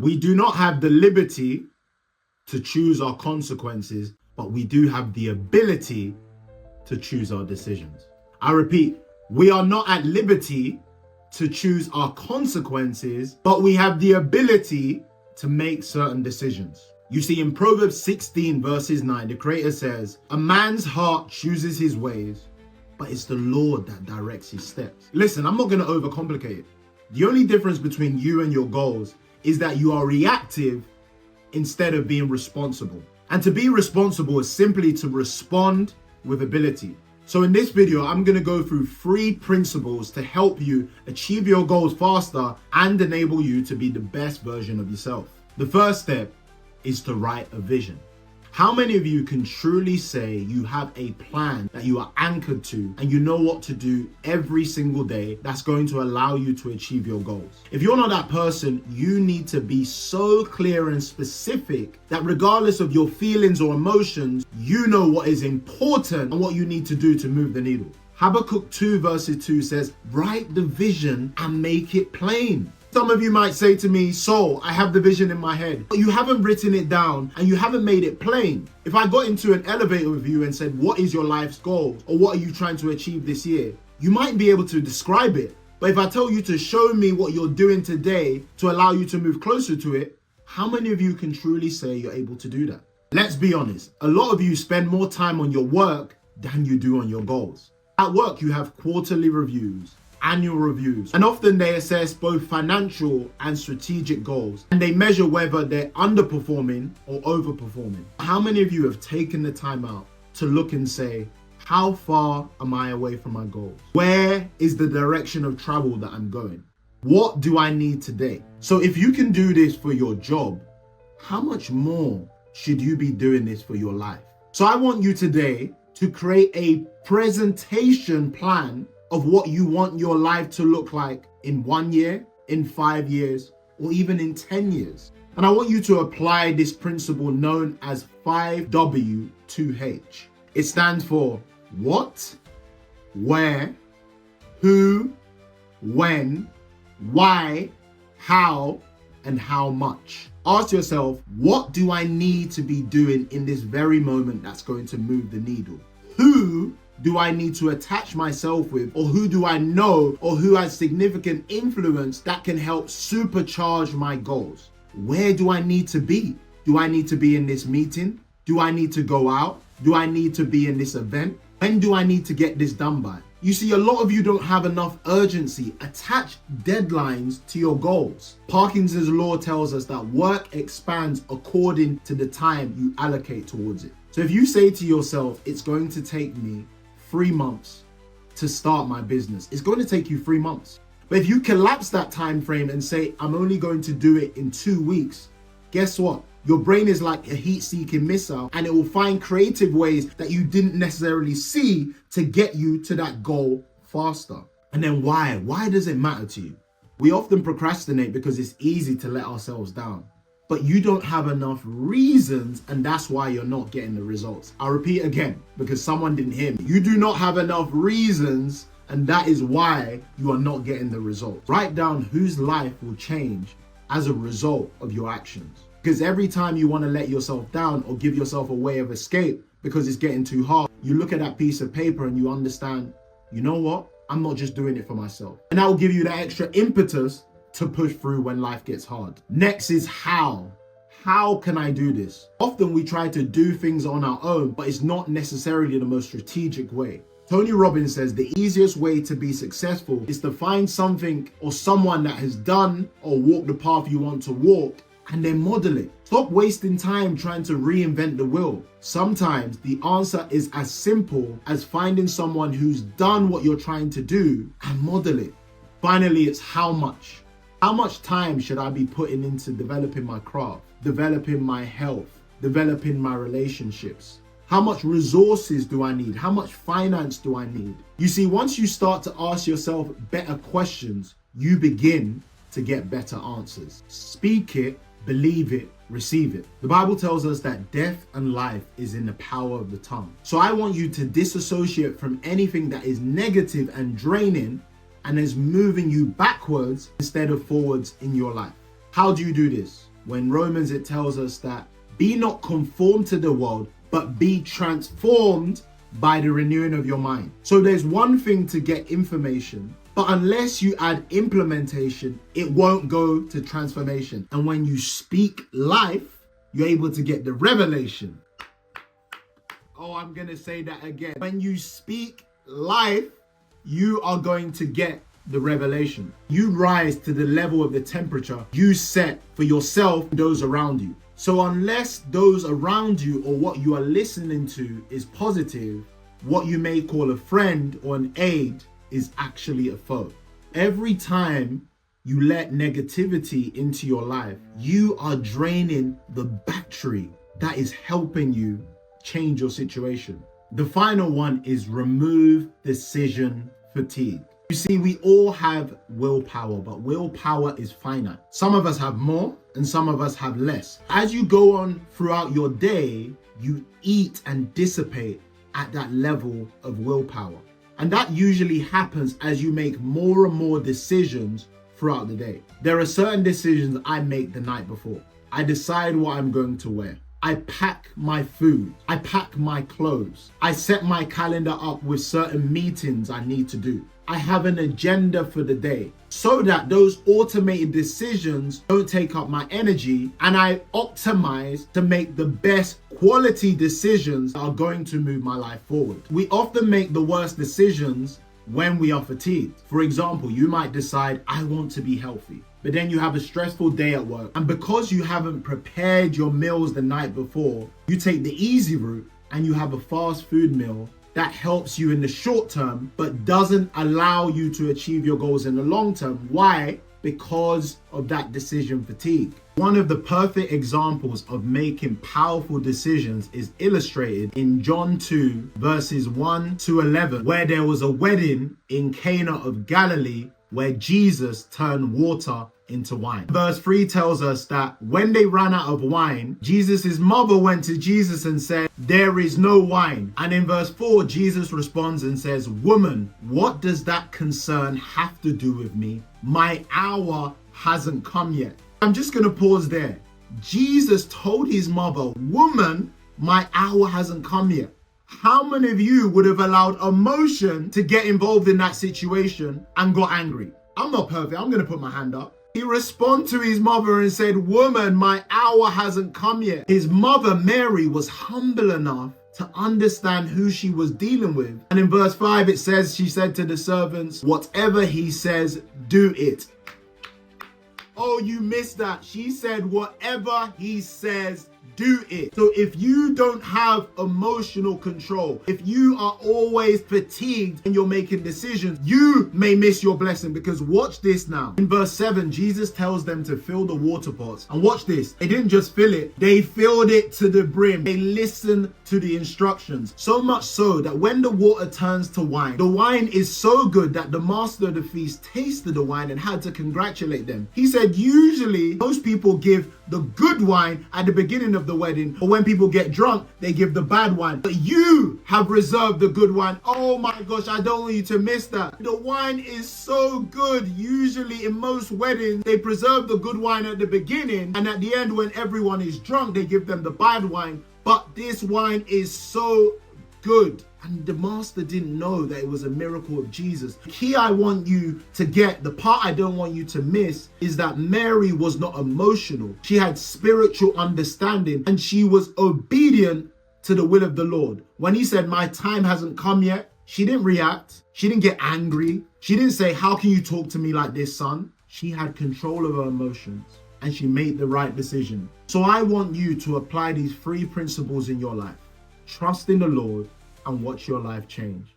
We do not have the liberty to choose our consequences, but we do have the ability to choose our decisions. I repeat, we are not at liberty to choose our consequences, but we have the ability to make certain decisions. You see, in Proverbs 16 verses 9, the Creator says, "A man's heart chooses his ways, but it's the Lord that directs his steps." Listen, I'm not going to overcomplicate it. The only difference between you and your goals is that you are reactive instead of being responsible. And to be responsible is simply to respond with ability. So in this video, I'm going to go through 3 principles to help you achieve your goals faster and enable you to be the best version of yourself. The first step is to write a vision. How many of you can truly say you have a plan that you are anchored to and you know what to do every single day that's going to allow you to achieve your goals? If you're not that person, you need to be so clear and specific that regardless of your feelings or emotions, you know what is important and what you need to do to move the needle. Habakkuk 2 verses 2 says, "Write the vision and make it plain." Some of you might say to me, "So, I have the vision in my head," but you haven't written it down and you haven't made it plain. If I got into an elevator with you and said, "What is your life's goal?" or "What are you trying to achieve this year?" you might be able to describe it. But if I tell you to show me what you're doing today to allow you to move closer to it, how many of you can truly say you're able to do that? Let's be honest. A lot of you spend more time on your work than you do on your goals. At work, you have quarterly reviews, annual reviews, and often they assess both financial and strategic goals, and they measure whether they're underperforming or overperforming. How many of you have taken the time out to look and say, how far am I away from my goals? Where is the direction of travel that I'm going? What do I need today? So if you can do this for your job, how much more should you be doing this for your life? So I want you today to create a presentation plan of what you want your life to look like in 1 year, in 5 years, or even in 10 years. And I want you to apply this principle known as 5W2H. It stands for what, where, who, when, why, how, and how much. Ask yourself, what do I need to be doing in this very moment that's going to move the needle? Who do I need to attach myself with, or who do I know, or who has significant influence that can help supercharge my goals? Where do I need to be? Do I need to be in this meeting? Do I need to go out? Do I need to be in this event? When do I need to get this done by? You see, a lot of you don't have enough urgency. Attach deadlines to your goals. Parkinson's law tells us that work expands according to the time you allocate towards it. So if you say to yourself, it's going to take me 3 months to start my business, it's going to take you 3 months. But if you collapse that time frame and say, I'm only going to do it in 2 weeks, guess what? Your brain is like a heat-seeking missile, and it will find creative ways that you didn't necessarily see to get you to that goal faster. And then why? Why does it matter to you? We often procrastinate because it's easy to let ourselves down. But you don't have enough reasons, and that's why you're not getting the results. I'll repeat again, because someone didn't hear me. You do not have enough reasons, and that is why you are not getting the results. Write down whose life will change as a result of your actions. Because every time you want to let yourself down or give yourself a way of escape because it's getting too hard, you look at that piece of paper and you understand, you know what? I'm not just doing it for myself. And that will give you that extra impetus to push through when life gets hard. Next is how. How can I do this? Often we try to do things on our own, but it's not necessarily the most strategic way. Tony Robbins says the easiest way to be successful is to find something or someone that has done or walked the path you want to walk and then model it. Stop wasting time trying to reinvent the wheel. Sometimes the answer is as simple as finding someone who's done what you're trying to do and model it. Finally, it's how much. How much time should I be putting into developing my craft, developing my health, developing my relationships? How much resources do I need? How much finance do I need? You see, once you start to ask yourself better questions, you begin to get better answers. Speak it, believe it, receive it. The Bible tells us that death and life is in the power of the tongue. So I want you to disassociate from anything that is negative and draining and is moving you backwards instead of forwards in your life. How do you do this? when Romans, it tells us that be not conformed to the world, but be transformed by the renewing of your mind. So there's one thing to get information, but unless you add implementation, it won't go to transformation. And when you speak life, you're able to get the revelation. Oh, I'm going to say that again. When you speak life, you are going to get the revelation. You rise to the level of the temperature you set for yourself and those around you. So unless those around you or what you are listening to is positive, what you may call a friend or an aid is actually a foe. Every time you let negativity into your life, you are draining the battery that is helping you change your situation. The final one is remove decision fatigue. You see, we all have willpower, but willpower is finite. Some of us have more and some of us have less. As you go on throughout your day, you eat and dissipate at that level of willpower. And that usually happens as you make more and more decisions throughout the day. There are certain decisions I make the night before. I decide what I'm going to wear. I pack my food. I pack my clothes. I set my calendar up with certain meetings I need to do. I have an agenda for the day so that those automated decisions don't take up my energy, and I optimize to make the best quality decisions that are going to move my life forward. We often make the worst decisions when we are fatigued. For example, you might decide, I want to be healthy, but then you have a stressful day at work. And because you haven't prepared your meals the night before, you take the easy route and you have a fast food meal that helps you in the short term, but doesn't allow you to achieve your goals in the long term. Why? Because of that decision fatigue. One of the perfect examples of making powerful decisions is illustrated in John 2, verses 1 to 11, where there was a wedding in Cana of Galilee where Jesus turned water into wine. Verse 3 tells us that when they ran out of wine, Jesus' mother went to Jesus and said, there is no wine. And in verse 4, Jesus responds and says, woman, what does that concern have to do with me? My hour hasn't come yet. I'm just going to pause there. Jesus told his mother, woman, my hour hasn't come yet. How many of you would have allowed emotion to get involved in that situation and got angry? I'm not perfect. I'm going to put my hand up. He responded to his mother and said, woman, my hour hasn't come yet. His mother, Mary, was humble enough to understand who she was dealing with. And in verse 5, it says, she said to the servants, whatever he says, do it. Oh, you missed that. She said, whatever he says, do it. So if you don't have emotional control, if you are always fatigued and you're making decisions, you may miss your blessing, because watch this now. In verse 7, Jesus tells them to fill the water pots. And watch this. They didn't just fill it. They filled it to the brim. They listened to the instructions. So much so that when the water turns to wine, the wine is so good that the master of the feast tasted the wine and had to congratulate them. He said, usually most people give the good wine at the beginning of the wedding, or when people get drunk, they give the bad wine. But you have reserved the good wine. Oh my gosh, I don't want you to miss that. The wine is so good. Usually in most weddings, they preserve the good wine at the beginning, and at the end, when everyone is drunk, they give them the bad wine. But this wine is so good. And the master didn't know that it was a miracle of Jesus. The key I want you to get, the part I don't want you to miss, is that Mary was not emotional. She had spiritual understanding and she was obedient to the will of the Lord. When he said, my time hasn't come yet, she didn't react. She didn't get angry. She didn't say, how can you talk to me like this, son? She had control of her emotions and she made the right decision. So I want you to apply these 3 principles in your life. Trust in the Lord and watch your life change.